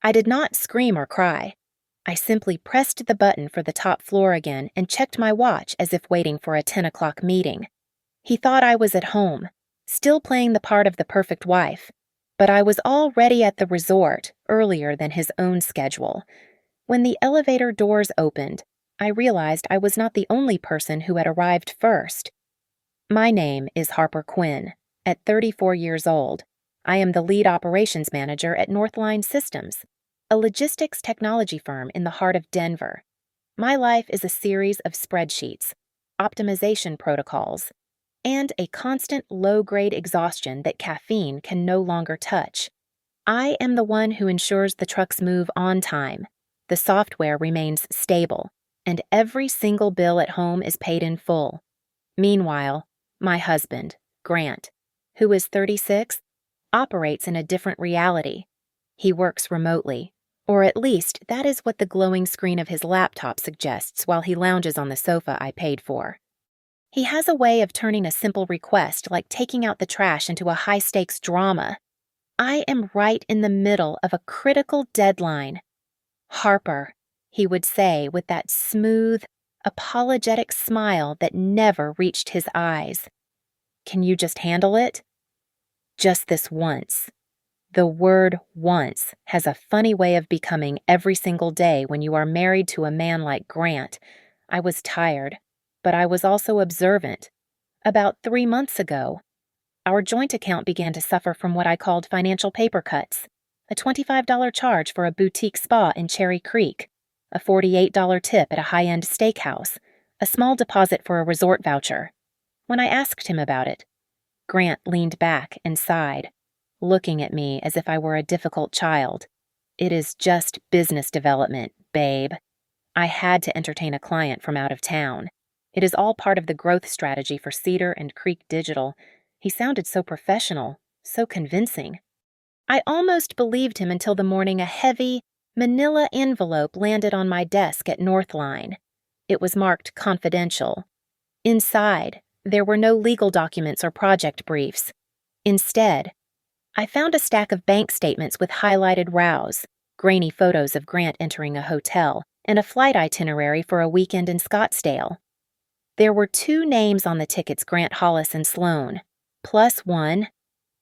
I did not scream or cry. I simply pressed the button for the top floor again and checked my watch as if waiting for a 10 o'clock meeting. He thought I was at home, still playing the part of the perfect wife, but I was already at the resort earlier than his own schedule. When the elevator doors opened, I realized I was not the only person who had arrived first. My name is Harper Quinn. At 34 years old, I am the lead operations manager at Northline Systems, a logistics technology firm in the heart of Denver. My life is a series of spreadsheets, optimization protocols, and a constant low-grade exhaustion that caffeine can no longer touch. I am the one who ensures the trucks move on time, the software remains stable, and every single bill at home is paid in full. Meanwhile, my husband, Grant, who is 36, operates in a different reality. He works remotely, or at least that is what the glowing screen of his laptop suggests while he lounges on the sofa I paid for. He has a way of turning a simple request like taking out the trash into a high-stakes drama. I am right in the middle of a critical deadline. "Harper," he would say with that smooth, apologetic smile that never reached his eyes. "Can you just handle it?" Just this once. The word once has a funny way of becoming every single day when you are married to a man like Grant. I was tired, but I was also observant. About 3 months ago, our joint account began to suffer from what I called financial paper cuts: a $25 charge for a boutique spa in Cherry Creek, a $48 tip at a high-end steakhouse, a small deposit for a resort voucher. When I asked him about it, Grant leaned back and sighed, looking at me as if I were a difficult child. "It is just business development, babe. I had to entertain a client from out of town. It is all part of the growth strategy for Cedar and Creek Digital." He sounded so professional, so convincing. I almost believed him until the morning a heavy, manila envelope landed on my desk at Northline. It was marked confidential. Inside, there were no legal documents or project briefs. Instead, I found a stack of bank statements with highlighted rows, grainy photos of Grant entering a hotel, and a flight itinerary for a weekend in Scottsdale. There were 2 names on the tickets: Grant Hollis and Sloan, plus 1.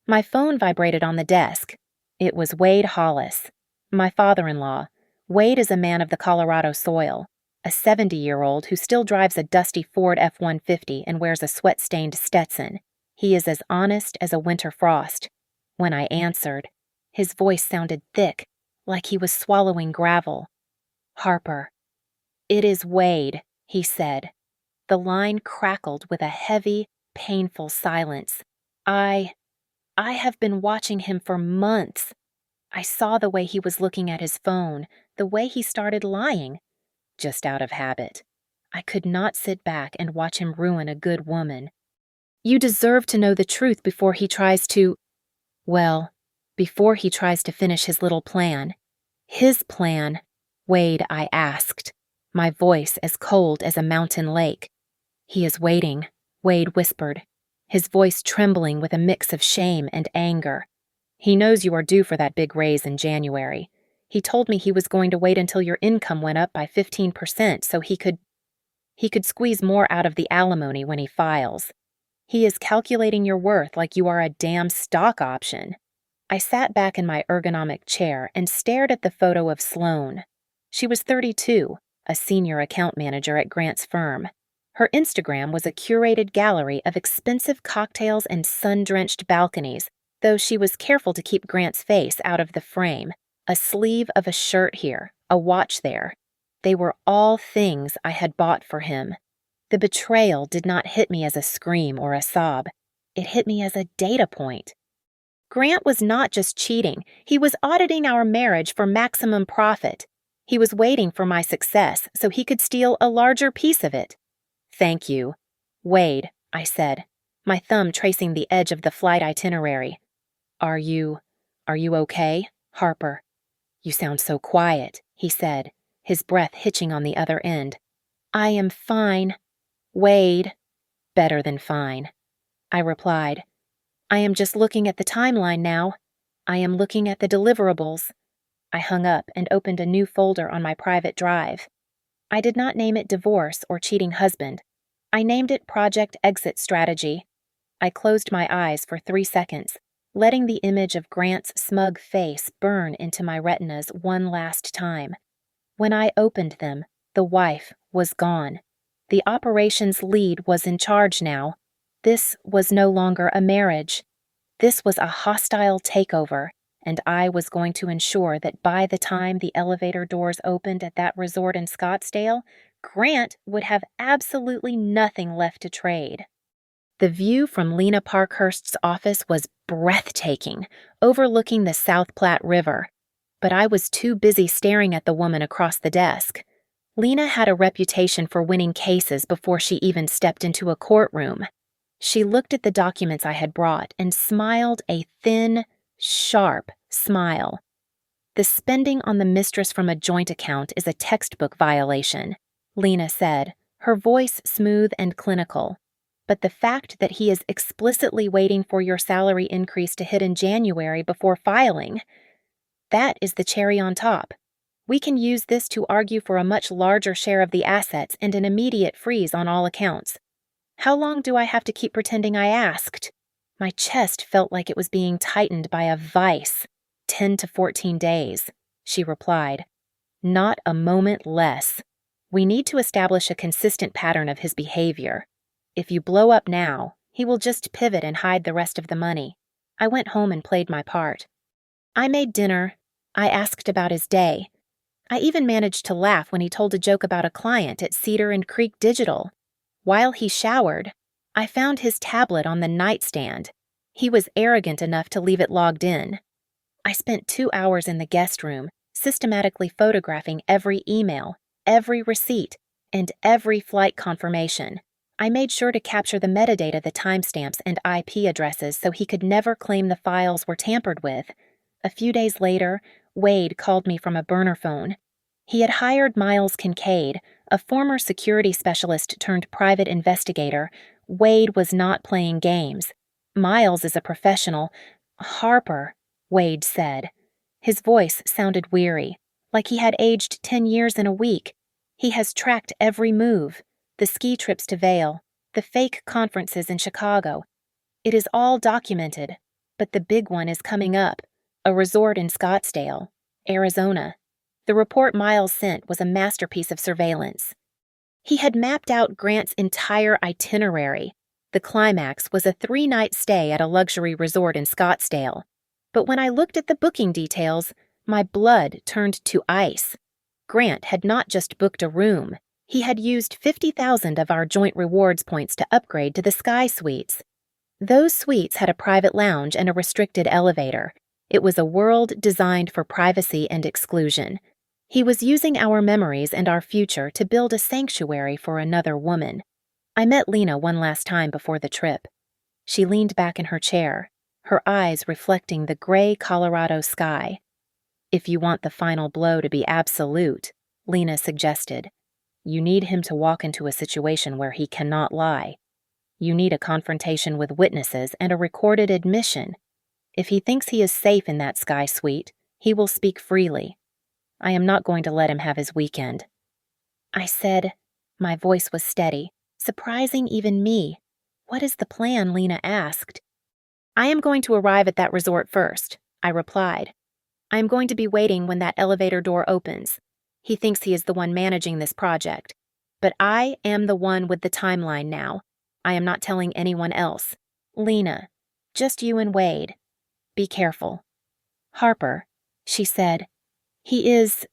My phone vibrated on the desk. It was Wade Hollis, my father-in-law. Wade is a man of the Colorado soil, a 70-year-old who still drives a dusty Ford F-150 and wears a sweat-stained Stetson. He is as honest as a winter frost. When I answered, his voice sounded thick, like he was swallowing gravel. "Harper." "It is Wade," he said. The line crackled with a heavy, painful silence. I have been watching him for months. I saw the way he was looking at his phone, the way he started lying. Just out of habit. I could not sit back and watch him ruin a good woman. "You deserve to know the truth before he tries to—" Well, before he tries to finish his little plan. "His plan, Wade," I asked, my voice as cold as a mountain lake. "He is waiting," Wade whispered, his voice trembling with a mix of shame and anger. "He knows you are due for that big raise in January. He told me he was going to wait until your income went up by 15% so he could squeeze more out of the alimony when he files. He is calculating your worth like you are a damn stock option." I sat back in my ergonomic chair and stared at the photo of Sloan. She was 32, a senior account manager at Grant's firm. Her Instagram was a curated gallery of expensive cocktails and sun-drenched balconies, though she was careful to keep Grant's face out of the frame. A sleeve of a shirt here, a watch there. They were all things I had bought for him. The betrayal did not hit me as a scream or a sob. It hit me as a data point. Grant was not just cheating, he was auditing our marriage for maximum profit. He was waiting for my success so he could steal a larger piece of it. "Thank you, Wade," I said, my thumb tracing the edge of the flight itinerary. Are you okay, Harper?" "You sound so quiet," he said, his breath hitching on the other end. "I am fine, Wade." "Better than fine," I replied. "I am just looking at the timeline now. I am looking at the deliverables." I hung up and opened a new folder on my private drive. I did not name it divorce or cheating husband. I named it Project Exit Strategy. I closed my eyes for 3 seconds, letting the image of Grant's smug face burn into my retinas one last time. When I opened them, the wife was gone. The operations lead was in charge now. This was no longer a marriage. This was a hostile takeover, and I was going to ensure that by the time the elevator doors opened at that resort in Scottsdale, Grant would have absolutely nothing left to trade. The view from Lena Parkhurst's office was breathtaking, overlooking the South Platte River. But I was too busy staring at the woman across the desk. Lena had a reputation for winning cases before she even stepped into a courtroom. She looked at the documents I had brought and smiled a thin, sharp smile. The spending on the mistress from a joint account is a textbook violation, Lena said, her voice smooth and clinical. But the fact that he is explicitly waiting for your salary increase to hit in January before filing, that is the cherry on top. We can use this to argue for a much larger share of the assets and an immediate freeze on all accounts. How long do I have to keep pretending I asked? My chest felt like it was being tightened by a vice. 10 to 14 days, she replied. Not a moment less. We need to establish a consistent pattern of his behavior. If you blow up now, he will just pivot and hide the rest of the money. I went home and played my part. I made dinner. I asked about his day. I even managed to laugh when he told a joke about a client at Cedar and Creek Digital. While he showered, I found his tablet on the nightstand. He was arrogant enough to leave it logged in. I spent 2 hours in the guest room, systematically photographing every email, every receipt, and every flight confirmation. I made sure to capture the metadata, the timestamps, and IP addresses so he could never claim the files were tampered with. A few days later, Wade called me from a burner phone. He had hired Miles Kincaid, a former security specialist turned private investigator. Wade was not playing games. Miles is a professional. Harper, Wade said. His voice sounded weary, like he had aged 10 years in a week. He has tracked every move, the ski trips to Vail, the fake conferences in Chicago. It is all documented, but the big one is coming up, a resort in Scottsdale, Arizona. The report Miles sent was a masterpiece of surveillance. He had mapped out Grant's entire itinerary. The climax was a 3-night stay at a luxury resort in Scottsdale. But when I looked at the booking details, my blood turned to ice. Grant had not just booked a room. He had used 50,000 of our joint rewards points to upgrade to the Sky Suites. Those suites had a private lounge and a restricted elevator. It was a world designed for privacy and exclusion. He was using our memories and our future to build a sanctuary for another woman. I met Lena one last time before the trip. She leaned back in her chair, her eyes reflecting the gray Colorado sky. If you want the final blow to be absolute, Lena suggested, you need him to walk into a situation where he cannot lie. You need a confrontation with witnesses and a recorded admission. If he thinks he is safe in that Sky Suite, he will speak freely. I am not going to let him have his weekend. I said, my voice was steady, surprising even me. What is the plan? Lena asked. I am going to arrive at that resort first, I replied. I am going to be waiting when that elevator door opens. He thinks he is the one managing this project. But I am the one with the timeline now. I am not telling anyone else. Lena, just you and Wade. Be careful. Harper, she said. He is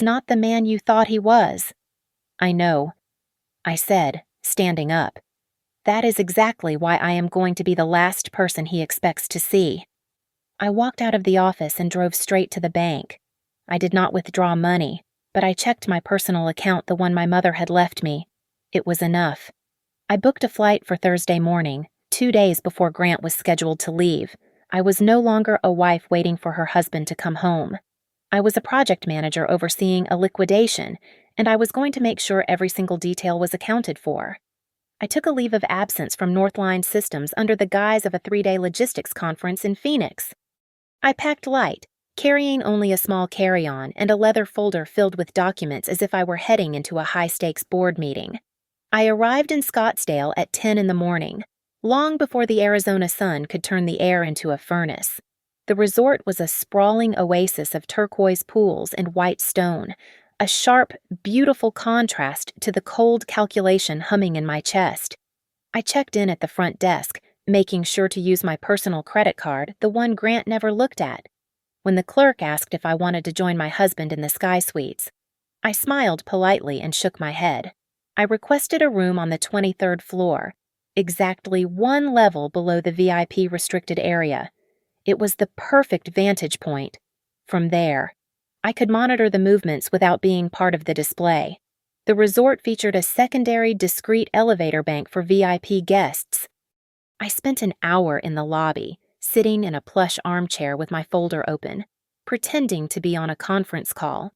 not the man you thought he was. I know, I said, standing up. That is exactly why I am going to be the last person he expects to see. I walked out of the office and drove straight to the bank. I did not withdraw money, but I checked my personal account, the one my mother had left me. It was enough. I booked a flight for Thursday morning, 2 days before Grant was scheduled to leave. I was no longer a wife waiting for her husband to come home. I was a project manager overseeing a liquidation, and I was going to make sure every single detail was accounted for. I took a leave of absence from Northline Systems under the guise of a 3-day logistics conference in Phoenix. I packed light, carrying only a small carry-on and a leather folder filled with documents as if I were heading into a high-stakes board meeting. I arrived in Scottsdale at 10 in the morning, long before the Arizona sun could turn the air into a furnace. The resort was a sprawling oasis of turquoise pools and white stone, a sharp, beautiful contrast to the cold calculation humming in my chest. I checked in at the front desk, making sure to use my personal credit card, the one Grant never looked at. When the clerk asked if I wanted to join my husband in the Sky Suites, I smiled politely and shook my head. I requested a room on the 23rd floor, exactly one level below the VIP restricted area. It was the perfect vantage point. From there, I could monitor the movements without being part of the display. The resort featured a secondary discreet elevator bank for VIP guests. I spent an hour in the lobby, sitting in a plush armchair with my folder open, pretending to be on a conference call.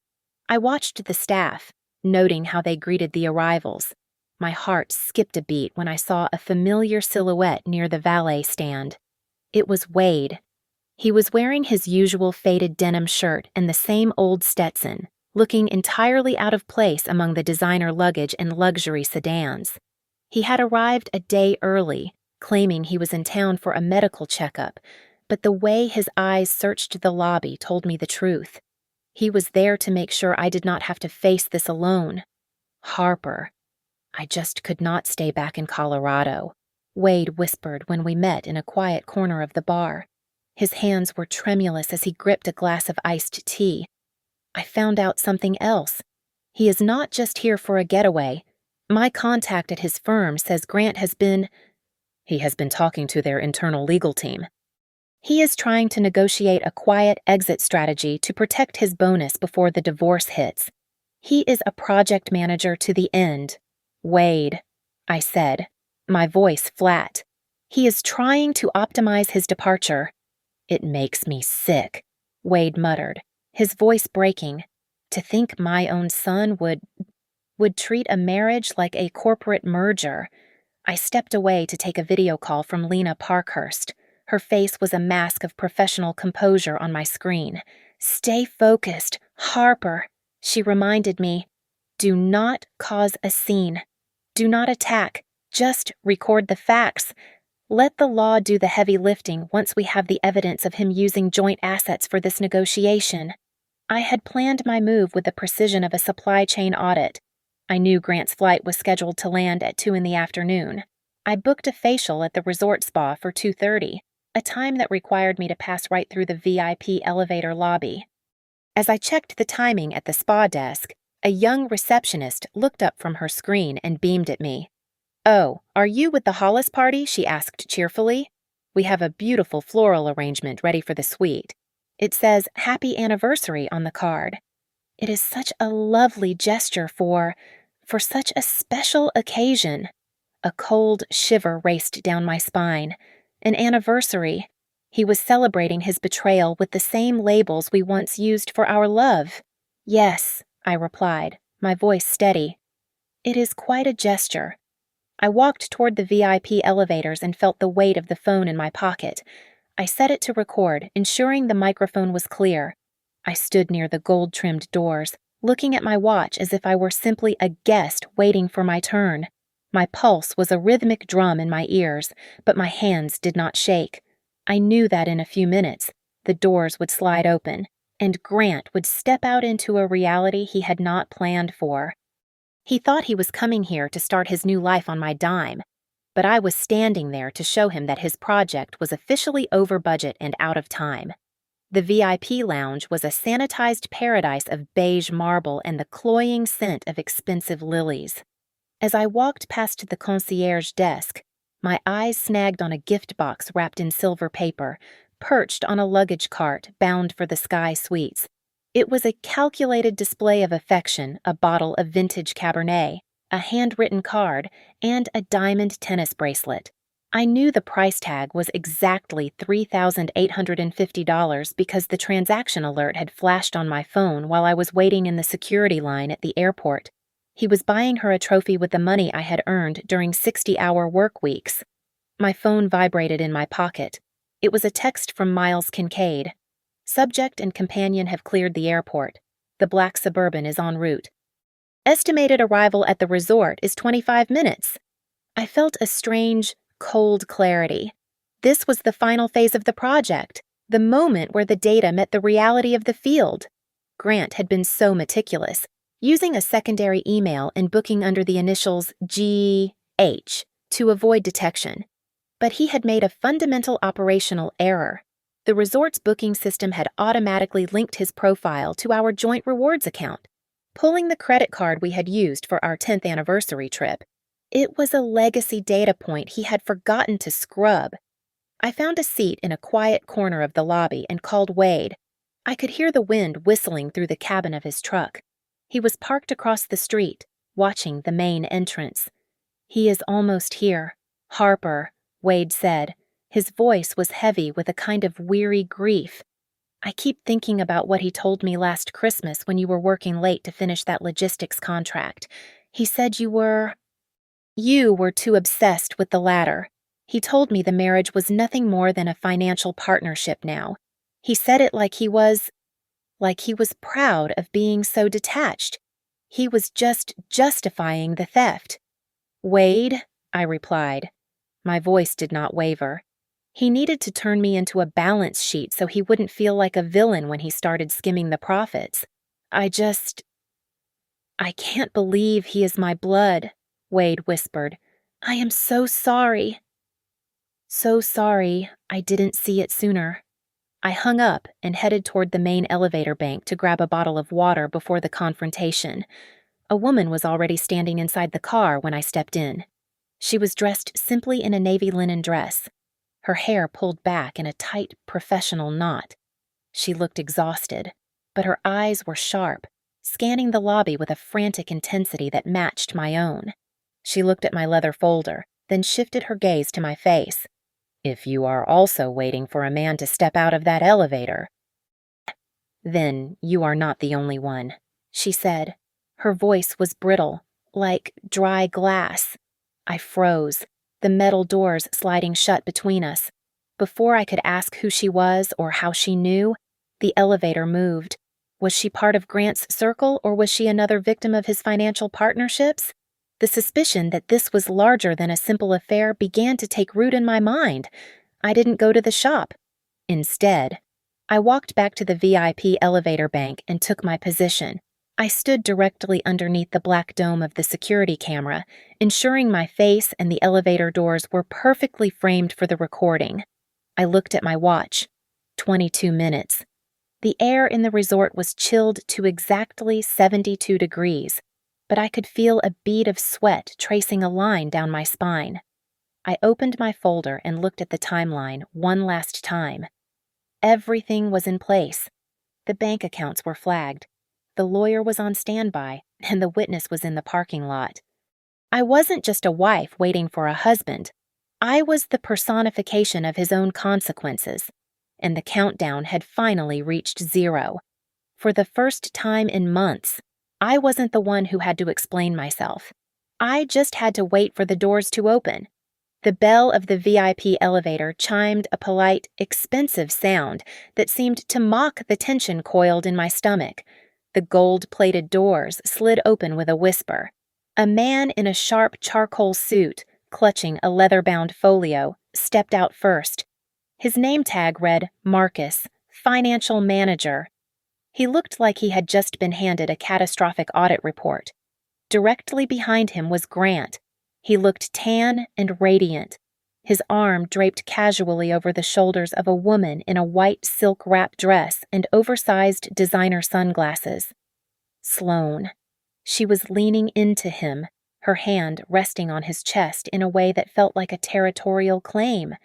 I watched the staff, noting how they greeted the arrivals. My heart skipped a beat when I saw a familiar silhouette near the valet stand. It was Wade. He was wearing his usual faded denim shirt and the same old Stetson, looking entirely out of place among the designer luggage and luxury sedans. He had arrived a day early, claiming he was in town for a medical checkup, but the way his eyes searched the lobby told me the truth. He was there to make sure I did not have to face this alone. Harper. I just could not stay back in Colorado, Wade whispered when we met in a quiet corner of the bar. His hands were tremulous as he gripped a glass of iced tea. I found out something else. He is not just here for a getaway. My contact at his firm says Grant has been talking to their internal legal team. He is trying to negotiate a quiet exit strategy to protect his bonus before the divorce hits. He is a project manager to the end. Wade, I said, my voice flat. He is trying to optimize his departure. It makes me sick, Wade muttered, his voice breaking. To think my own son would treat a marriage like a corporate merger. I stepped away to take a video call from Lena Parkhurst. Her face was a mask of professional composure on my screen. Stay focused, Harper, she reminded me. Do not cause a scene. Do not attack. Just record the facts. Let the law do the heavy lifting once we have the evidence of him using joint assets for this negotiation. I had planned my move with the precision of a supply chain audit. I knew Grant's flight was scheduled to land at 2 in the afternoon. I booked a facial at the resort spa for 2:30, a time that required me to pass right through the VIP elevator lobby. As I checked the timing at the spa desk, a young receptionist looked up from her screen and beamed at me. "Oh, are you with the Hollis party?" she asked cheerfully. "We have a beautiful floral arrangement ready for the suite. It says Happy Anniversary on the card. It is such a lovely gesture for such a special occasion." A cold shiver raced down my spine. An anniversary. He was celebrating his betrayal with the same labels we once used for our love. "Yes," I replied, my voice steady. "It is quite a gesture." I walked toward the VIP elevators and felt the weight of the phone in my pocket. I set it to record, ensuring the microphone was clear. I stood near the gold-trimmed doors, looking at my watch as if I were simply a guest waiting for my turn. My pulse was a rhythmic drum in my ears, but my hands did not shake. I knew that in a few minutes, the doors would slide open, and Grant would step out into a reality he had not planned for. He thought he was coming here to start his new life on my dime, but I was standing there to show him that his project was officially over budget and out of time. The VIP lounge was a sanitized paradise of beige marble and the cloying scent of expensive lilies. As I walked past the concierge desk, my eyes snagged on a gift box wrapped in silver paper, perched on a luggage cart bound for the Sky Suites. It was a calculated display of affection, a bottle of vintage Cabernet, a handwritten card, and a diamond tennis bracelet. I knew the price tag was exactly $3,850 because the transaction alert had flashed on my phone while I was waiting in the security line at the airport. He was buying her a trophy with the money I had earned during 60-hour work weeks. My phone vibrated in my pocket. It was a text from Miles Kincaid. Subject and companion have cleared the airport. The black Suburban is en route. Estimated arrival at the resort is 25 minutes. I felt a strange, cold clarity. This was the final phase of the project, the moment where the data met the reality of the field. Grant had been so meticulous, using a secondary email and booking under the initials G.H. to avoid detection. But he had made a fundamental operational error. The resort's booking system had automatically linked his profile to our joint rewards account, pulling the credit card we had used for our 10th anniversary trip. It was a legacy data point he had forgotten to scrub. I found a seat in a quiet corner of the lobby and called Wade. I could hear the wind whistling through the cabin of his truck. He was parked across the street, watching the main entrance. "He is almost here, Harper," Wade said. His voice was heavy with a kind of weary grief. "I keep thinking about what he told me last Christmas when you were working late to finish that logistics contract. He said you were too obsessed with the latter. He told me the marriage was nothing more than a financial partnership now. He said it like he was proud of being so detached. He was just justifying the theft." "Wade," I replied. My voice did not waver. He needed to turn me into a balance sheet so he wouldn't feel like a villain when he started skimming the profits. I can't believe he is my blood," Wade whispered. "I am so sorry." "So sorry I didn't see it sooner." I hung up and headed toward the main elevator bank to grab a bottle of water before the confrontation. A woman was already standing inside the car when I stepped in. She was dressed simply in a navy linen dress, her hair pulled back in a tight, professional knot. She looked exhausted, but her eyes were sharp, scanning the lobby with a frantic intensity that matched my own. She looked at my leather folder, then shifted her gaze to my face. "If you are also waiting for a man to step out of that elevator, then you are not the only one," she said. Her voice was brittle, like dry glass. I froze, the metal doors sliding shut between us. Before I could ask who she was or how she knew, the elevator moved. Was she part of Grant's circle, or was she another victim of his financial partnerships? The suspicion that this was larger than a simple affair began to take root in my mind. I didn't go to the shop. Instead, I walked back to the VIP elevator bank and took my position. I stood directly underneath the black dome of the security camera, ensuring my face and the elevator doors were perfectly framed for the recording. I looked at my watch. 22 minutes. The air in the resort was chilled to exactly 72 degrees, but I could feel a bead of sweat tracing a line down my spine. I opened my folder and looked at the timeline one last time. Everything was in place. The bank accounts were flagged. The lawyer was on standby, and the witness was in the parking lot. I wasn't just a wife waiting for a husband. I was the personification of his own consequences, and the countdown had finally reached 0. For the first time in months, I wasn't the one who had to explain myself. I just had to wait for the doors to open. The bell of the VIP elevator chimed a polite, expensive sound that seemed to mock the tension coiled in my stomach. The gold-plated doors slid open with a whisper. A man in a sharp charcoal suit, clutching a leather-bound folio, stepped out first. His name tag read Marcus, Financial Manager. He looked like he had just been handed a catastrophic audit report. Directly behind him was Grant. He looked tan and radiant. His arm draped casually over the shoulders of a woman in a white silk wrap dress and oversized designer sunglasses. Sloane. She was leaning into him, her hand resting on his chest in a way that felt like a territorial claim.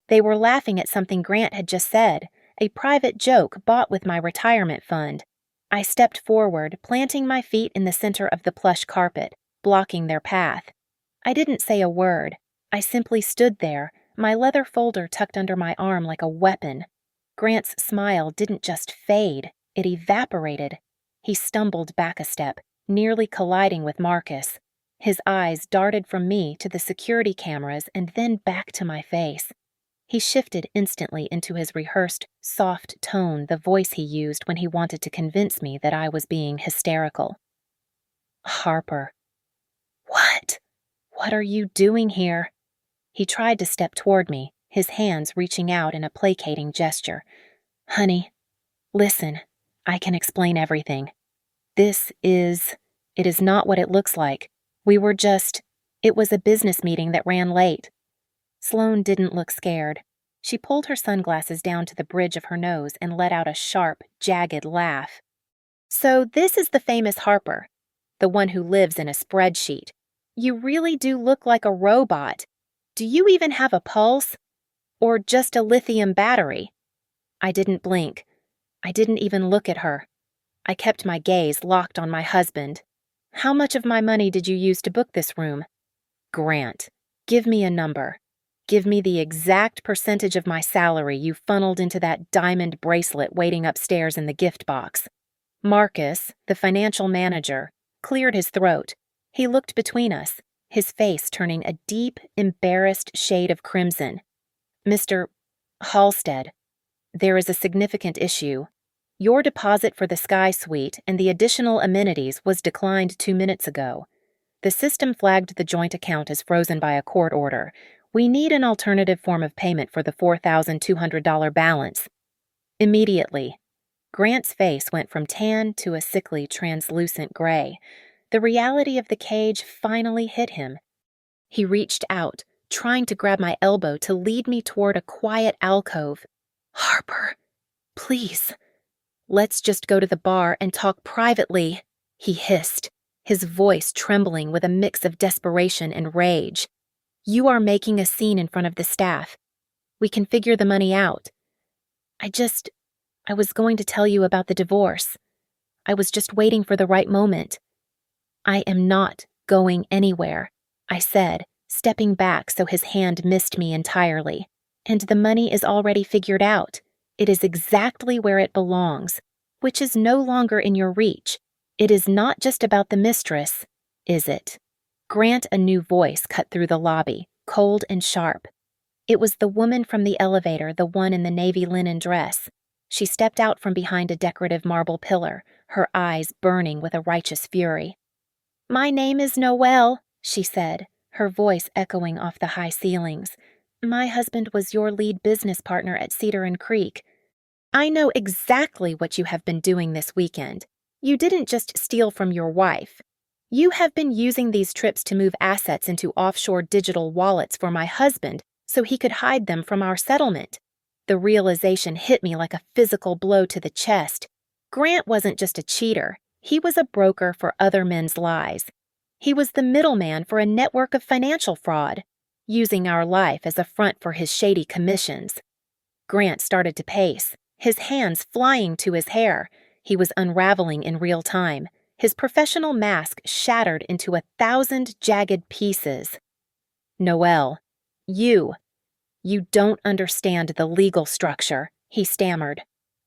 They were laughing at something Grant had just said, a private joke bought with my retirement fund. I stepped forward, planting my feet in the center of the plush carpet, blocking their path. I didn't say a word. I simply stood there, my leather folder tucked under my arm like a weapon. Grant's smile didn't just fade, it evaporated. He stumbled back a step, nearly colliding with Marcus. His eyes darted from me to the security cameras and then back to my face. He shifted instantly into his rehearsed, soft tone, the voice he used when he wanted to convince me that I was being hysterical. Harper. What? What are you doing here? He tried to step toward me, his hands reaching out in a placating gesture. Honey, listen, I can explain everything. It is not what it looks like. It was a business meeting that ran late. Sloane didn't look scared. She pulled her sunglasses down to the bridge of her nose and let out a sharp, jagged laugh. So this is the famous Harper, the one who lives in a spreadsheet. You really do look like a robot. Do you even have a pulse? Or just a lithium battery? I didn't blink. I didn't even look at her. I kept my gaze locked on my husband. How much of my money did you use to book this room? Grant, give me a number. Give me the exact percentage of my salary you funneled into that diamond bracelet waiting upstairs in the gift box. Marcus, the financial manager, cleared his throat. He looked between us, his face turning a deep, embarrassed shade of crimson. Mr. Halstead, there is a significant issue. Your deposit for the Sky Suite and the additional amenities was declined 2 minutes ago. The system flagged the joint account as frozen by a court order. We need an alternative form of payment for the $4,200 balance. Immediately. Grant's face went from tan to a sickly, translucent gray. The reality of the cage finally hit him. He reached out, trying to grab my elbow to lead me toward a quiet alcove. Harper, please. Let's just go to the bar and talk privately, he hissed, his voice trembling with a mix of desperation and rage. You are making a scene in front of the staff. We can figure the money out. I was going to tell you about the divorce. I was just waiting for the right moment. I am not going anywhere, I said, stepping back so his hand missed me entirely. And the money is already figured out. It is exactly where it belongs, which is no longer in your reach. It is not just about the mistress, is it? Grant, a new voice cut through the lobby, cold and sharp. It was the woman from the elevator, the one in the navy linen dress. She stepped out from behind a decorative marble pillar, her eyes burning with a righteous fury. My name is Noelle, she said, her voice echoing off the high ceilings. My husband was your lead business partner at Cedar and Creek. I know exactly what you have been doing this weekend. You didn't just steal from your wife. You have been using these trips to move assets into offshore digital wallets for my husband so he could hide them from our settlement. The realization hit me like a physical blow to the chest. Grant wasn't just a cheater. He was a broker for other men's lies. He was the middleman for a network of financial fraud, using our life as a front for his shady commissions. Grant started to pace, his hands flying to his hair. He was unraveling in real time, his professional mask shattered into 1,000 jagged pieces. Noelle, you don't understand the legal structure, he stammered.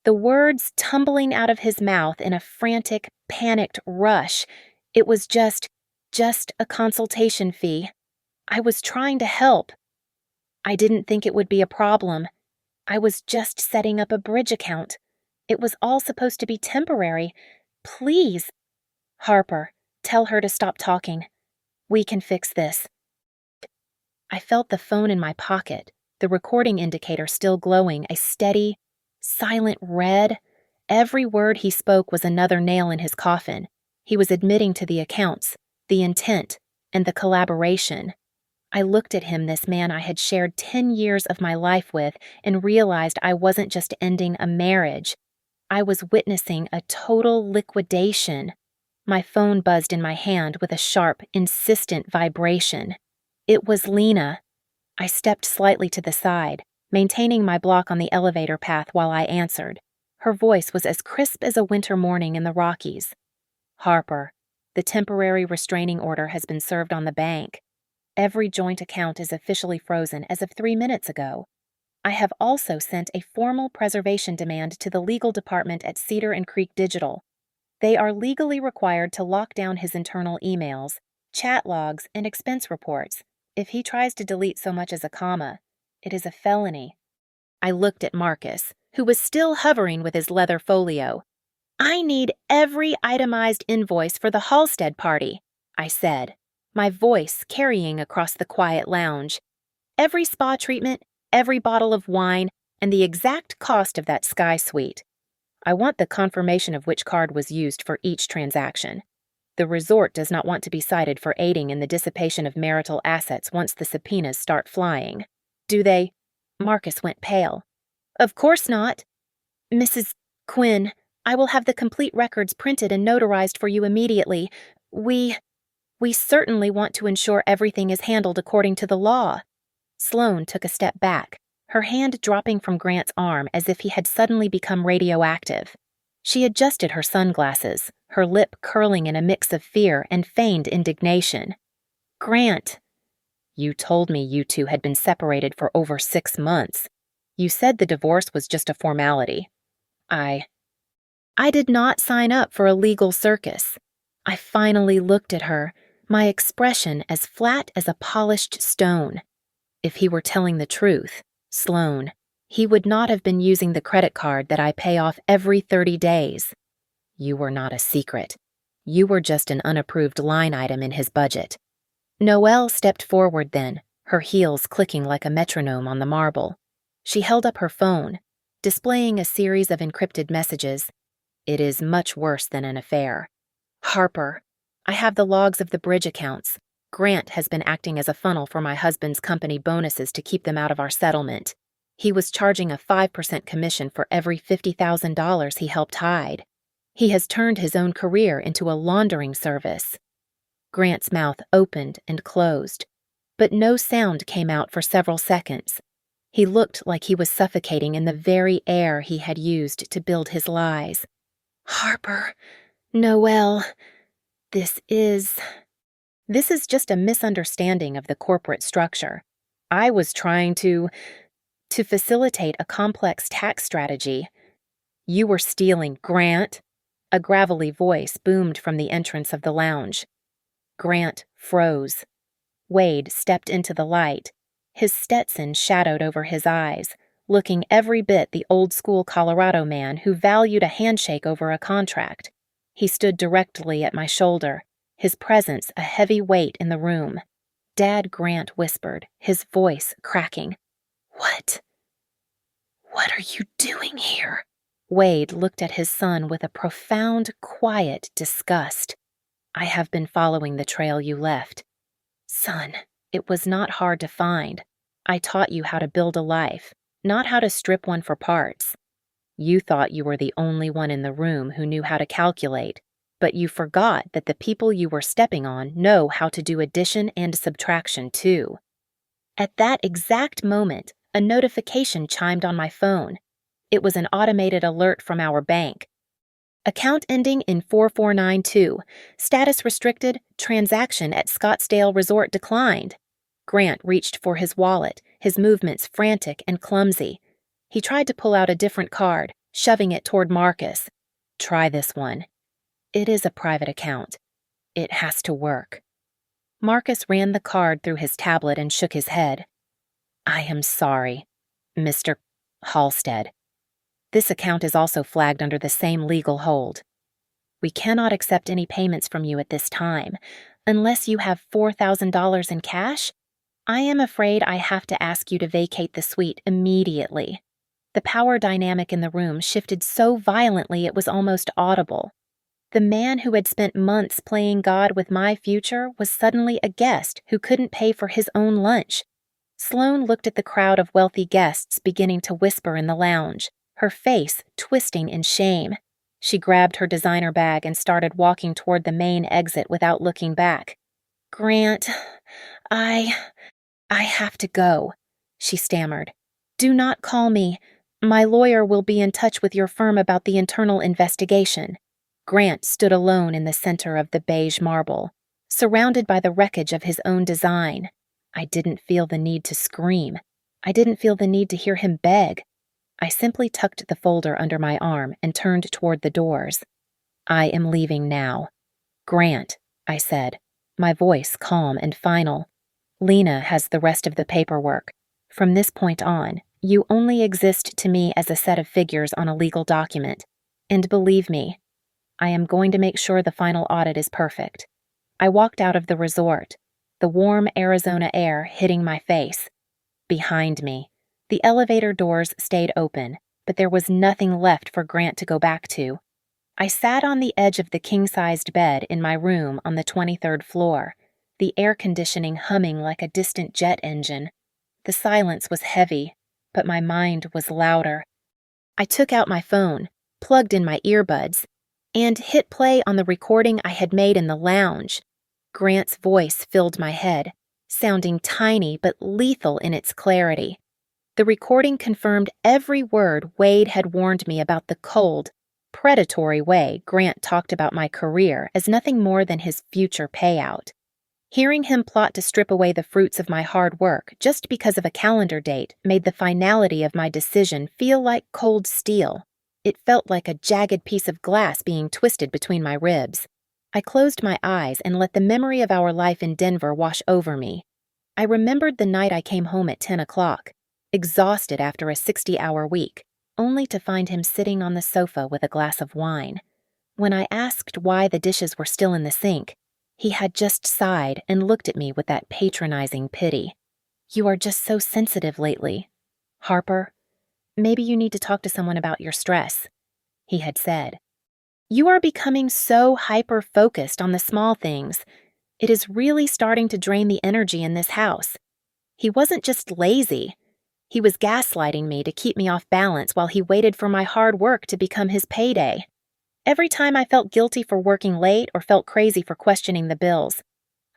The words tumbling out of his mouth in a frantic, panicked rush. It was just a consultation fee. I was trying to help. I didn't think it would be a problem. I was just setting up a bridge account. It was all supposed to be temporary. Please. Harper, tell her to stop talking. We can fix this. I felt the phone in my pocket, the recording indicator still glowing, a steady, silent red. Every word he spoke was another nail in his coffin. He was admitting to the accounts, the intent, and the collaboration. I looked at him, this man I had shared 10 years of my life with, and realized I wasn't just ending a marriage. I was witnessing a total liquidation. My phone buzzed in my hand with a sharp, insistent vibration. It was Lena. I stepped slightly to the side, maintaining my block on the elevator path while I answered. Her voice was as crisp as a winter morning in the Rockies. Harper, the temporary restraining order has been served on the bank. Every joint account is officially frozen as of 3 minutes ago. I have also sent a formal preservation demand to the legal department at Cedar and Creek Digital. They are legally required to lock down his internal emails, chat logs, and expense reports. If he tries to delete so much as a comma, It is a felony. I looked at Marcus, who was still hovering with his leather folio. I need every itemized invoice for the Halstead party, I said, my voice carrying across the quiet lounge. Every spa treatment, every bottle of wine, and the exact cost of that sky suite. I want the confirmation of which card was used for each transaction. The resort does not want to be cited for aiding in the dissipation of marital assets once the subpoenas start flying. Do they? Marcus went pale. Of course not. Mrs. Quinn, I will have the complete records printed and notarized for you immediately. We certainly want to ensure everything is handled according to the law. Sloane took a step back, her hand dropping from Grant's arm as if he had suddenly become radioactive. She adjusted her sunglasses, her lip curling in a mix of fear and feigned indignation. Grant, you told me you two had been separated for over 6 months. You said the divorce was just a formality. I did not sign up for a legal circus. I finally looked at her, my expression as flat as a polished stone. If he were telling the truth, Sloane, he would not have been using the credit card that I pay off every 30 days. You were not a secret. You were just an unapproved line item in his budget. Noelle stepped forward then, her heels clicking like a metronome on the marble. She held up her phone, displaying a series of encrypted messages. It is much worse than an affair. Harper, I have the logs of the bridge accounts. Grant has been acting as a funnel for my husband's company bonuses to keep them out of our settlement. He was charging a 5% commission for every $50,000 he helped hide. He has turned his own career into a laundering service. Grant's mouth opened and closed, but no sound came out for several seconds. He looked like he was suffocating in the very air he had used to build his lies. Harper, Noelle, this is just a misunderstanding of the corporate structure. I was trying to facilitate a complex tax strategy. You were stealing, Grant. A gravelly voice boomed from the entrance of the lounge. Grant froze. Wade stepped into the light, his Stetson shadowed over his eyes, looking every bit the old-school Colorado man who valued a handshake over a contract. He stood directly at my shoulder, his presence a heavy weight in the room. Dad Grant whispered, his voice cracking. What are you doing here? Wade looked at his son with a profound, quiet disgust. I have been following the trail you left. Son, it was not hard to find. I taught you how to build a life, not how to strip one for parts. You thought you were the only one in the room who knew how to calculate, but you forgot that the people you were stepping on know how to do addition and subtraction too. At that exact moment, a notification chimed on my phone. It was an automated alert from our bank. Account ending in 4492. Status restricted. Transaction at Scottsdale Resort declined. Grant reached for his wallet, his movements frantic and clumsy. He tried to pull out a different card, shoving it toward Marcus. Try this one. It is a private account. It has to work. Marcus ran the card through his tablet and shook his head. I am sorry, Mr. Halstead. This account is also flagged under the same legal hold. We cannot accept any payments from you at this time. Unless you have $4,000 in cash, I am afraid I have to ask you to vacate the suite immediately. The power dynamic in the room shifted so violently it was almost audible. The man who had spent months playing God with my future was suddenly a guest who couldn't pay for his own lunch. Sloane looked at the crowd of wealthy guests beginning to whisper in the lounge, her face twisting in shame. She grabbed her designer bag and started walking toward the main exit without looking back. Grant, I have to go, she stammered. Do not call me. My lawyer will be in touch with your firm about the internal investigation. Grant stood alone in the center of the beige marble, surrounded by the wreckage of his own design. I didn't feel the need to scream. I didn't feel the need to hear him beg. I simply tucked the folder under my arm and turned toward the doors. I am leaving now. Grant, I said, my voice calm and final. Lena has the rest of the paperwork. From this point on, you only exist to me as a set of figures on a legal document. And believe me, I am going to make sure the final audit is perfect. I walked out of the resort, the warm Arizona air hitting my face. Behind me, the elevator doors stayed open, but there was nothing left for Grant to go back to. I sat on the edge of the king-sized bed in my room on the 23rd floor, the air conditioning humming like a distant jet engine. The silence was heavy, but my mind was louder. I took out my phone, plugged in my earbuds, and hit play on the recording I had made in the lounge. Grant's voice filled my head, sounding tiny but lethal in its clarity. The recording confirmed every word Wade had warned me about the cold, predatory way Grant talked about my career as nothing more than his future payout. Hearing him plot to strip away the fruits of my hard work just because of a calendar date made the finality of my decision feel like cold steel. It felt like a jagged piece of glass being twisted between my ribs. I closed my eyes and let the memory of our life in Denver wash over me. I remembered the night I came home at 10 o'clock, exhausted after a 60-hour week, only to find him sitting on the sofa with a glass of wine. When I asked why the dishes were still in the sink, he had just sighed and looked at me with that patronizing pity. "You are just so sensitive lately. Harper, maybe you need to talk to someone about your stress," he had said. "You are becoming so hyper-focused on the small things. It is really starting to drain the energy in this house." He wasn't just lazy. He was gaslighting me to keep me off balance while he waited for my hard work to become his payday. Every time I felt guilty for working late or felt crazy for questioning the bills,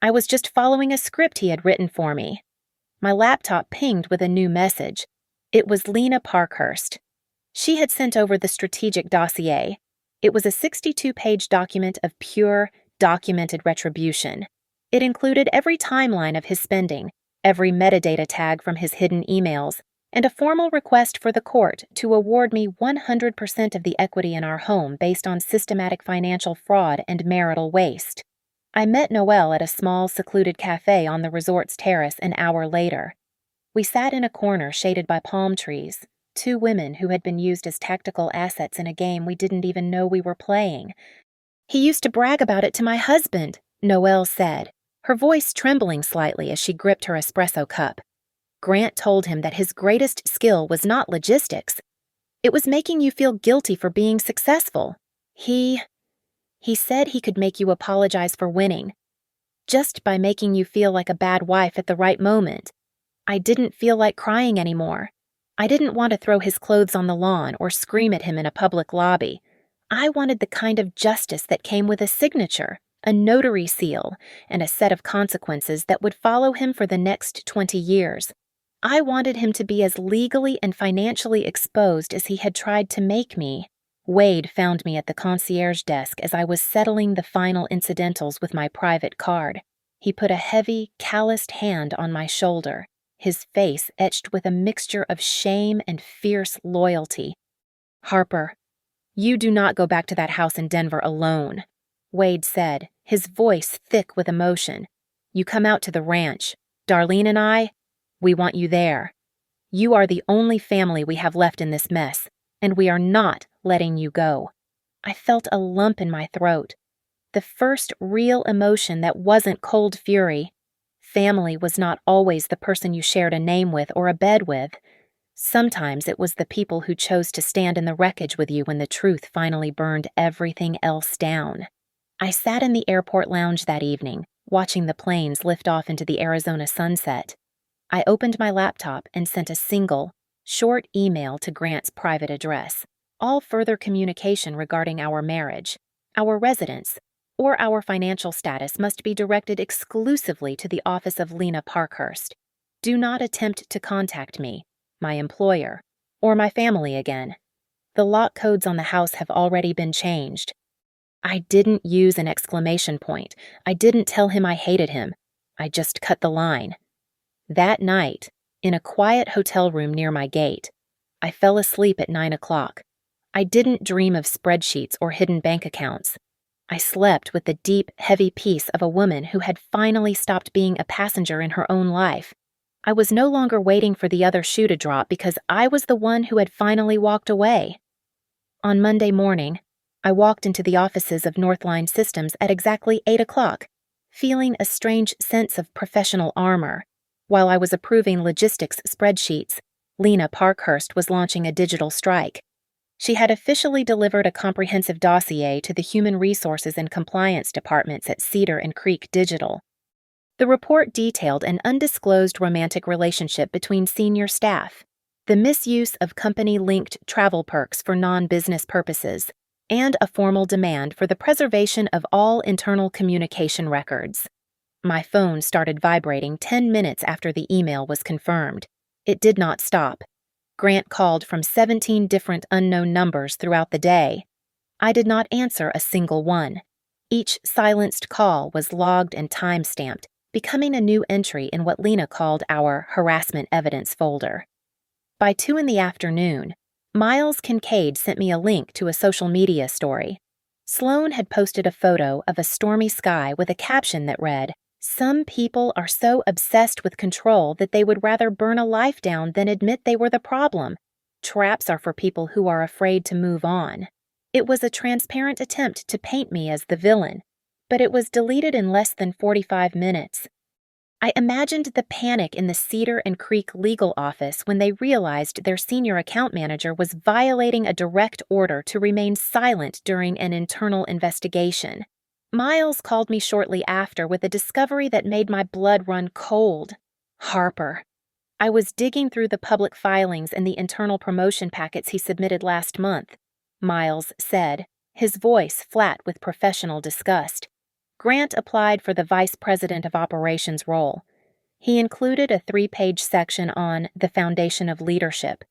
I was just following a script he had written for me. My laptop pinged with a new message. It was Lena Parkhurst. She had sent over the strategic dossier. It was a 62-page document of pure, documented retribution. It included every timeline of his spending, every metadata tag from his hidden emails, and a formal request for the court to award me 100% of the equity in our home based on systematic financial fraud and marital waste. I met Noelle at a small, secluded cafe on the resort's terrace an hour later. We sat in a corner shaded by palm trees, two women who had been used as tactical assets in a game we didn't even know we were playing. "He used to brag about it to my husband," Noelle said, her voice trembling slightly as she gripped her espresso cup. Grant told him that his greatest skill was not logistics. It was making you feel guilty for being successful. He said he could make you apologize for winning, just by making you feel like a bad wife at the right moment. I didn't feel like crying anymore. I didn't want to throw his clothes on the lawn or scream at him in a public lobby. I wanted the kind of justice that came with a signature, a notary seal, and a set of consequences that would follow him for the next 20 years. I wanted him to be as legally and financially exposed as he had tried to make me. Wade found me at the concierge desk as I was settling the final incidentals with my private card. He put a heavy, calloused hand on my shoulder, his face etched with a mixture of shame and fierce loyalty. "Harper, you do not go back to that house in Denver alone," Wade said, his voice thick with emotion. "You come out to the ranch. Darlene and I, we want you there. You are the only family we have left in this mess, and we are not letting you go." I felt a lump in my throat. The first real emotion that wasn't cold fury. Family was not always the person you shared a name with or a bed with. Sometimes it was the people who chose to stand in the wreckage with you when the truth finally burned everything else down. I sat in the airport lounge that evening, watching the planes lift off into the Arizona sunset. I opened my laptop and sent a single, short email to Grant's private address. All further communication regarding our marriage, our residence, or our financial status must be directed exclusively to the office of Lena Parkhurst. Do not attempt to contact me, my employer, or my family again. The lock codes on the house have already been changed. I didn't use an exclamation point. I didn't tell him I hated him. I just cut the line. That night, in a quiet hotel room near my gate, I fell asleep at 9 o'clock. I didn't dream of spreadsheets or hidden bank accounts. I slept with the deep, heavy peace of a woman who had finally stopped being a passenger in her own life. I was no longer waiting for the other shoe to drop because I was the one who had finally walked away. On Monday morning, I walked into the offices of Northline Systems at exactly 8 o'clock, feeling a strange sense of professional armor. While I was approving logistics spreadsheets, Lena Parkhurst was launching a digital strike. She had officially delivered a comprehensive dossier to the Human Resources and Compliance departments at Cedar and Creek Digital. The report detailed an undisclosed romantic relationship between senior staff, the misuse of company-linked travel perks for non-business purposes, and a formal demand for the preservation of all internal communication records. My phone started vibrating 10 minutes after the email was confirmed. It did not stop. Grant called from 17 different unknown numbers throughout the day. I did not answer a single one. Each silenced call was logged and time-stamped, becoming a new entry in what Lena called our harassment evidence folder. By 2 in the afternoon, Miles Kincaid sent me a link to a social media story. Sloan had posted a photo of a stormy sky with a caption that read, "Some people are so obsessed with control that they would rather burn a life down than admit they were the problem. Traps are for people who are afraid to move on." It was a transparent attempt to paint me as the villain, but it was deleted in less than 45 minutes. I imagined the panic in the Cedar and Creek legal office when they realized their senior account manager was violating a direct order to remain silent during an internal investigation. Miles called me shortly after with a discovery that made my blood run cold. Harper. I was digging through the public filings and the internal promotion packets he submitted last month, Miles said, his voice flat with professional disgust. Grant applied for the Vice President of Operations role. He included a 3-page section on the foundation of leadership,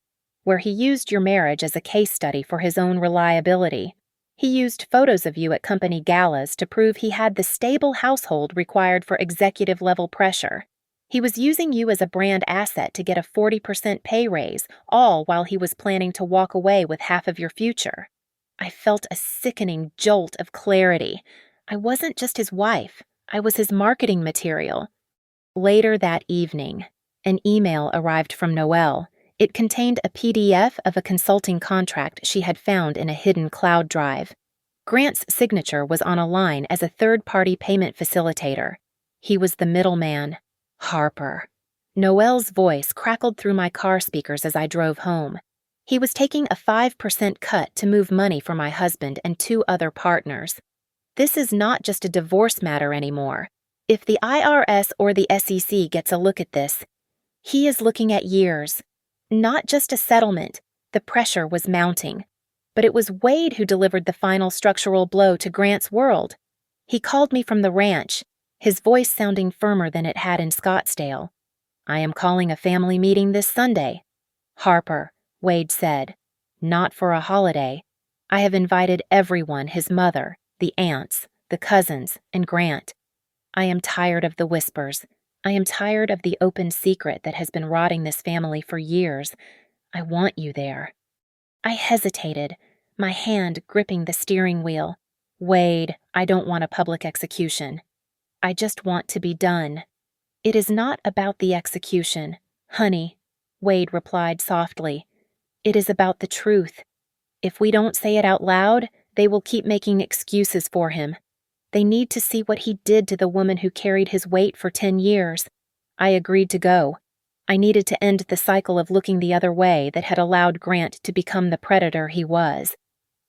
where he used your marriage as a case study for his own reliability. He used photos of you at company galas to prove he had the stable household required for executive-level pressure. He was using you as a brand asset to get a 40% pay raise, all while he was planning to walk away with half of your future. I felt a sickening jolt of clarity. I wasn't just his wife. I was his marketing material. Later that evening, an email arrived from Noelle. It contained a PDF of a consulting contract she had found in a hidden cloud drive. Grant's signature was on a line as a third-party payment facilitator. He was the middleman. Harper. Noelle's voice crackled through my car speakers as I drove home. He was taking a 5% cut to move money for my husband and 2 other partners. This is not just a divorce matter anymore. If the IRS or the SEC gets a look at this, he is looking at years. Not just a settlement. The pressure was mounting. But it was Wade who delivered the final structural blow to Grant's world. He called me from the ranch, his voice sounding firmer than it had in Scottsdale. "I am calling a family meeting this Sunday." "Harper," Wade said. "Not for a holiday. I have invited everyone, his mother, the aunts, the cousins, and Grant. I am tired of the whispers. I am tired of the open secret that has been rotting this family for years. I want you there." I hesitated, my hand gripping the steering wheel. "Wade, I don't want a public execution. I just want to be done." "It is not about the execution, honey," Wade replied softly. "It is about the truth. If we don't say it out loud, they will keep making excuses for him. They need to see what he did to the woman who carried his weight for 10 years. I agreed to go. I needed to end the cycle of looking the other way that had allowed Grant to become the predator he was.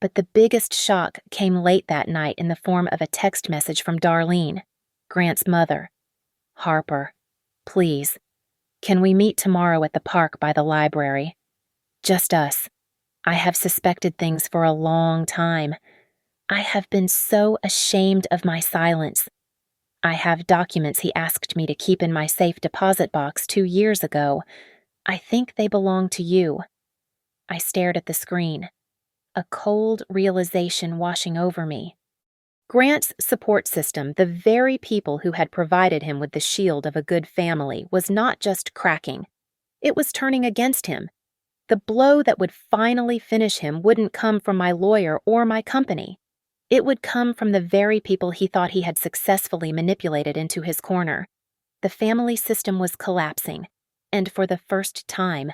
But the biggest shock came late that night in the form of a text message from Darlene, Grant's mother. "Harper, please, can we meet tomorrow at the park by the library? Just us. I have suspected things for a long time. I have been so ashamed of my silence. I have documents he asked me to keep in my safe deposit box 2 years ago. I think they belong to you." I stared at the screen, a cold realization washing over me. Grant's support system, the very people who had provided him with the shield of a good family, was not just cracking. It was turning against him. The blow that would finally finish him wouldn't come from my lawyer or my company. It would come from the very people he thought he had successfully manipulated into his corner. The family system was collapsing. and for the first time,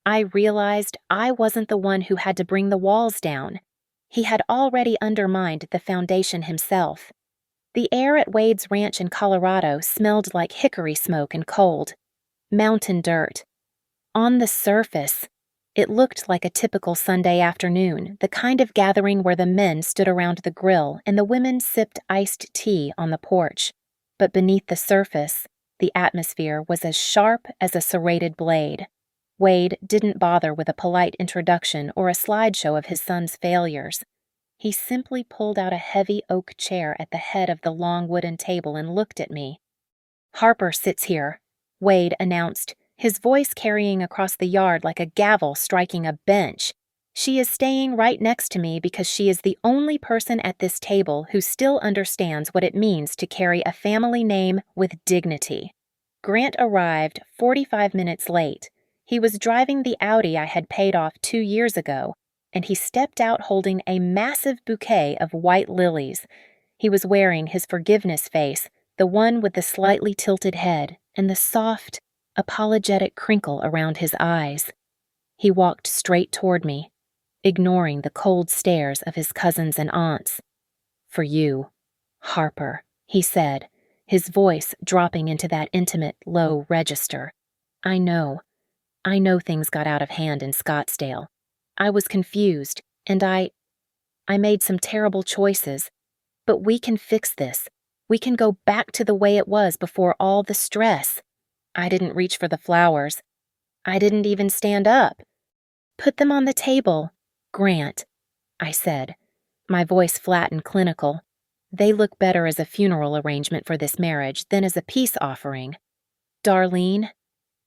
I realized I wasn't the one who had to bring the walls down. He had already undermined the foundation himself. The air at Wade's ranch in Colorado smelled like hickory smoke and cold. Mountain dirt. On the surface, it looked like a typical Sunday afternoon, the kind of gathering where the men stood around the grill and the women sipped iced tea on the porch. But beneath the surface, the atmosphere was as sharp as a serrated blade. Wade didn't bother with a polite introduction or a slideshow of his son's failures. He simply pulled out a heavy oak chair at the head of the long wooden table and looked at me. "Harper sits here," Wade announced, his voice carrying across the yard like a gavel striking a bench. "She is staying right next to me because she is the only person at this table who still understands what it means to carry a family name with dignity." Grant arrived 45 minutes late. He was driving the Audi I had paid off 2 years ago, and he stepped out holding a massive bouquet of white lilies. He was wearing his forgiveness face, the one with the slightly tilted head and the soft, apologetic crinkle around his eyes. He walked straight toward me, ignoring the cold stares of his cousins and aunts. "For you, Harper," he said, his voice dropping into that intimate, low register. I know things got out of hand in Scottsdale. I was confused, and I made some terrible choices. But we can fix this. We can go back to the way it was before all the stress." I didn't reach for the flowers. I didn't even stand up. "Put them on the table, Grant," I said, my voice flat and clinical. "They look better as a funeral arrangement for this marriage than as a peace offering." Darlene,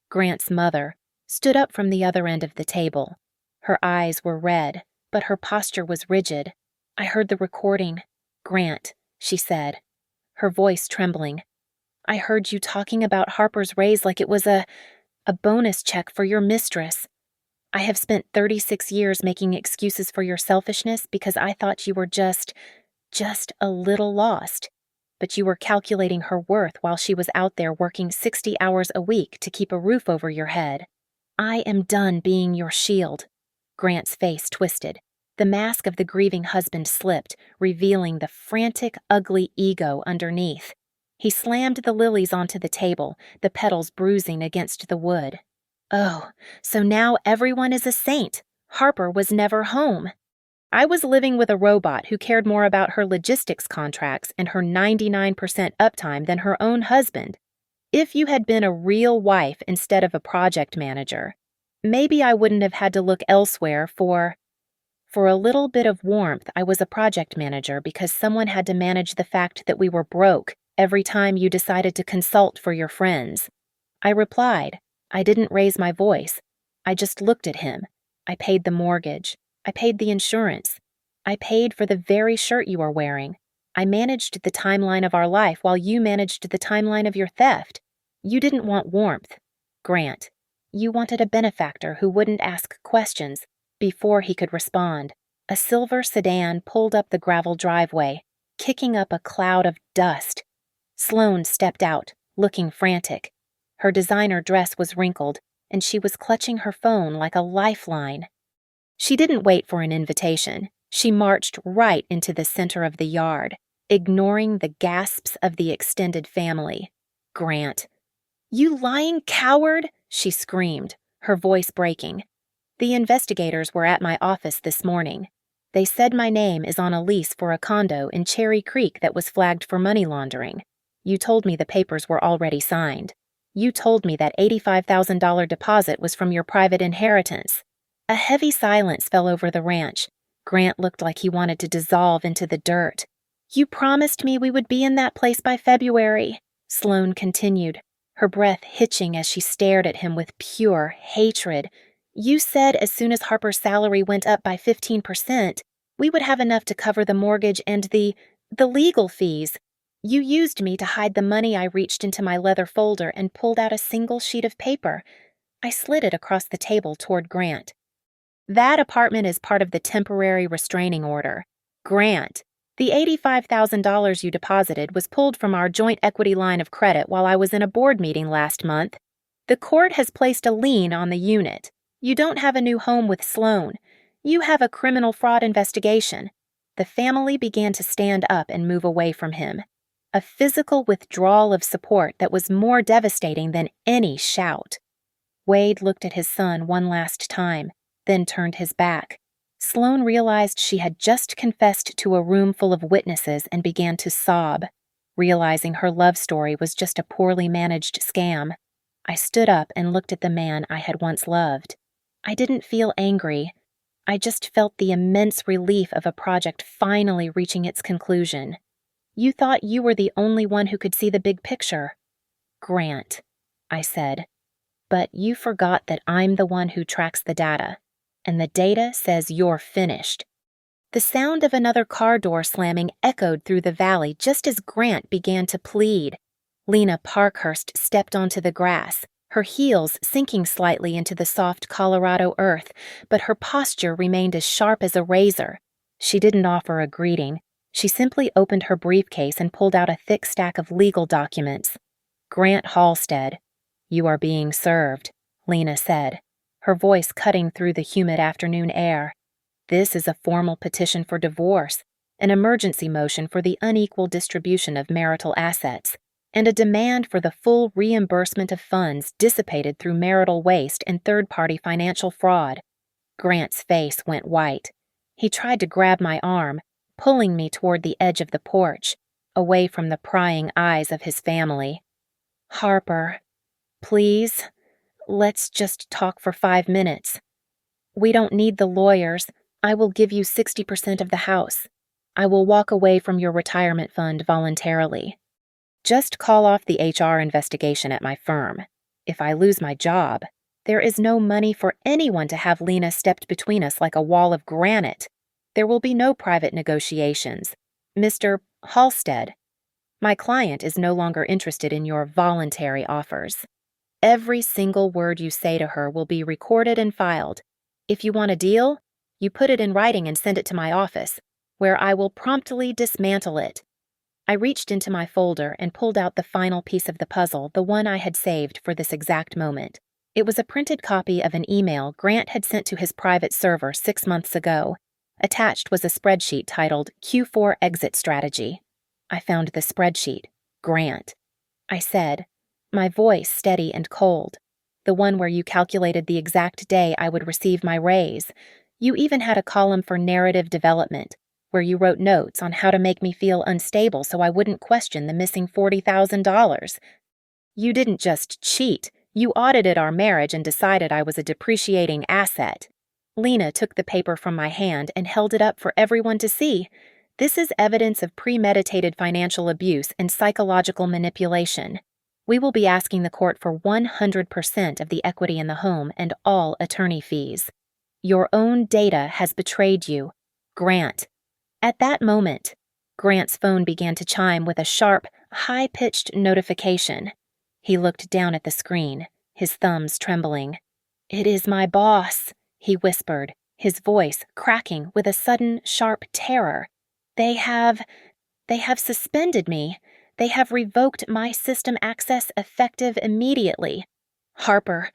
Grant's mother, stood up from the other end of the table. Her eyes were red, but her posture was rigid. "I heard the recording, Grant," she said, her voice trembling. "I heard you talking about Harper's raise like it was a bonus check for your mistress. I have spent 36 years making excuses for your selfishness because I thought you were just a little lost. But you were calculating her worth while she was out there working 60 hours a week to keep a roof over your head. I am done being your shield." Grant's face twisted. The mask of the grieving husband slipped, revealing the frantic, ugly ego underneath. He slammed the lilies onto the table, the petals bruising against the wood. "Oh, so now everyone is a saint. Harper was never home." I was living with a robot who cared more about her logistics contracts and her 99% uptime than her own husband. If you had been a real wife instead of a project manager, maybe I wouldn't have had to look elsewhere for a little bit of warmth. I was a project manager because someone had to manage the fact that we were broke every time you decided to consult for your friends. I replied. I didn't raise my voice. I just looked at him. I paid the mortgage. I paid the insurance. I paid for the very shirt you are wearing. I managed the timeline of our life while you managed the timeline of your theft. You didn't want warmth, Grant. You wanted a benefactor who wouldn't ask questions before he could respond. A silver sedan pulled up the gravel driveway, kicking up a cloud of dust. Sloane stepped out, looking frantic. Her designer dress was wrinkled, and she was clutching her phone like a lifeline. She didn't wait for an invitation. She marched right into the center of the yard, ignoring the gasps of the extended family. "Grant." "You lying coward!" she screamed, her voice breaking. "The investigators were at my office this morning. They said my name is on a lease for a condo in Cherry Creek that was flagged for money laundering. You told me the papers were already signed. You told me that $85,000 deposit was from your private inheritance." A heavy silence fell over the ranch. Grant looked like he wanted to dissolve into the dirt. "You promised me we would be in that place by February," Sloane continued, her breath hitching as she stared at him with pure hatred. "You said as soon as Harper's salary went up by 15%, we would have enough to cover the mortgage and the legal fees. You used me to hide the money." I reached into my leather folder and pulled out a single sheet of paper. I slid it across the table toward Grant. "That apartment is part of the temporary restraining order. Grant, the $85,000 you deposited was pulled from our joint equity line of credit while I was in a board meeting last month. The court has placed a lien on the unit. You don't have a new home with Sloan. You have a criminal fraud investigation." The family began to stand up and move away from him. A physical withdrawal of support that was more devastating than any shout. Wade looked at his son one last time, then turned his back. Sloan realized she had just confessed to a room full of witnesses and began to sob, realizing her love story was just a poorly managed scam. I stood up and looked at the man I had once loved. I didn't feel angry. I just felt the immense relief of a project finally reaching its conclusion. "You thought you were the only one who could see the big picture." "Grant," I said. "But you forgot that I'm the one who tracks the data, and the data says you're finished." The sound of another car door slamming echoed through the valley just as Grant began to plead. Lena Parkhurst stepped onto the grass, her heels sinking slightly into the soft Colorado earth, but her posture remained as sharp as a razor. She didn't offer a greeting. She simply opened her briefcase and pulled out a thick stack of legal documents. "Grant Halstead, you are being served," Lena said, her voice cutting through the humid afternoon air. "This is a formal petition for divorce, an emergency motion for the unequal distribution of marital assets, and a demand for the full reimbursement of funds dissipated through marital waste and third-party financial fraud." Grant's face went white. He tried to grab my arm, pulling me toward the edge of the porch, away from the prying eyes of his family. "Harper, please, let's just talk for 5 minutes. We don't need the lawyers. I will give you 60% of the house. I will walk away from your retirement fund voluntarily. Just call off the HR investigation at my firm. If I lose my job, there is no money for anyone to have Lena stepped between us like a wall of granite. There will be no private negotiations. Mr. Halstead, my client is no longer interested in your voluntary offers. Every single word you say to her will be recorded and filed. If you want a deal, you put it in writing and send it to my office, where I will promptly dismantle it." I reached into my folder and pulled out the final piece of the puzzle, the one I had saved for this exact moment. It was a printed copy of an email Grant had sent to his private server 6 months ago. Attached was a spreadsheet titled Q4 Exit Strategy. I found the spreadsheet. Grant. I said, my voice steady and cold. "The one where you calculated the exact day I would receive my raise. You even had a column for narrative development, where you wrote notes on how to make me feel unstable so I wouldn't question the missing $40,000. You didn't just cheat, you audited our marriage and decided I was a depreciating asset." Lena took the paper from my hand and held it up for everyone to see. "This is evidence of premeditated financial abuse and psychological manipulation. We will be asking the court for 100% of the equity in the home and all attorney fees. Your own data has betrayed you. Grant." At that moment, Grant's phone began to chime with a sharp, high-pitched notification. He looked down at the screen, his thumbs trembling. "It is my boss," he whispered, his voice cracking with a sudden, sharp terror. They have suspended me. They have revoked my system access effective immediately." "Harper,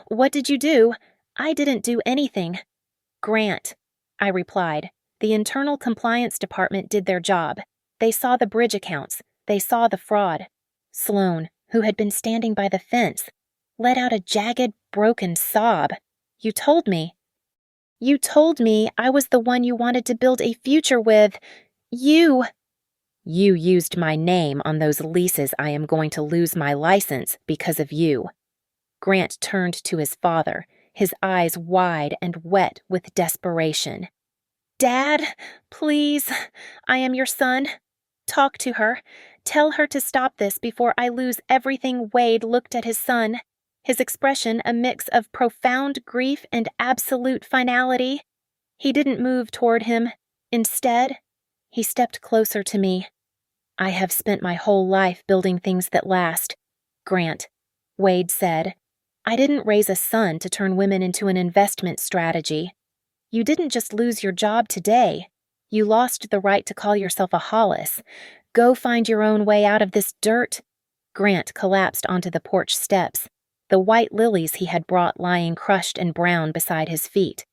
what did you do?" "I didn't do anything." "Grant," I replied. "The internal compliance department did their job. They saw the bridge accounts. They saw the fraud." Sloan, who had been standing by the fence, let out a jagged, broken sob. You told me I was the one you wanted to build a future with. You used my name on those leases. I am going to lose my license because of you." Grant turned to his father, his eyes wide and wet with desperation. "Dad, please, I am your son. Talk to her. Tell her to stop this before I lose everything." Wade looked at his son, his expression a mix of profound grief and absolute finality. He didn't move toward him. Instead, he stepped closer to me. "I have spent my whole life building things that last, Grant," Wade said. "I didn't raise a son to turn women into an investment strategy. You didn't just lose your job today. You lost the right to call yourself a Hollis. Go find your own way out of this dirt." Grant collapsed onto the porch steps. the white lilies he had brought lying crushed and brown beside his feet.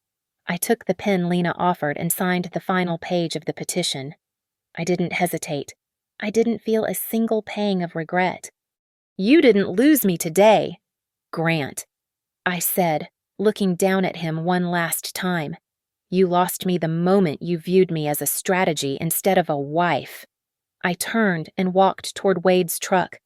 I took the pen Lena offered and signed the final page of the petition. I didn't hesitate. I didn't feel a single pang of regret. "You didn't lose me today, Grant," I said, looking down at him one last time. "You lost me the moment you viewed me as a strategy instead of a wife." I turned and walked toward Wade's truck.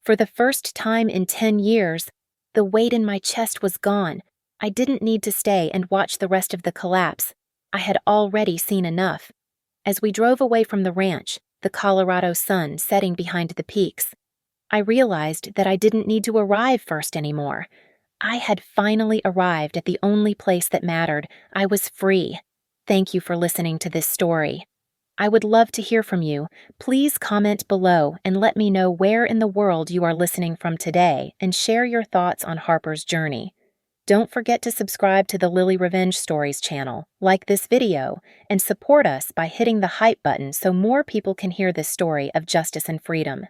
For the first time in 10 years, the weight in my chest was gone. I didn't need to stay and watch the rest of the collapse. I had already seen enough. As we drove away from the ranch, the Colorado sun setting behind the peaks, I realized that I didn't need to arrive first anymore. I had finally arrived at the only place that mattered. I was free. Thank you for listening to this story. I would love to hear from you. Please comment below and let me know where in the world you are listening from today and share your thoughts on Harper's journey. Don't forget to subscribe to the Lily Revenge Stories channel, like this video, and support us by hitting the hype button so more people can hear this story of justice and freedom.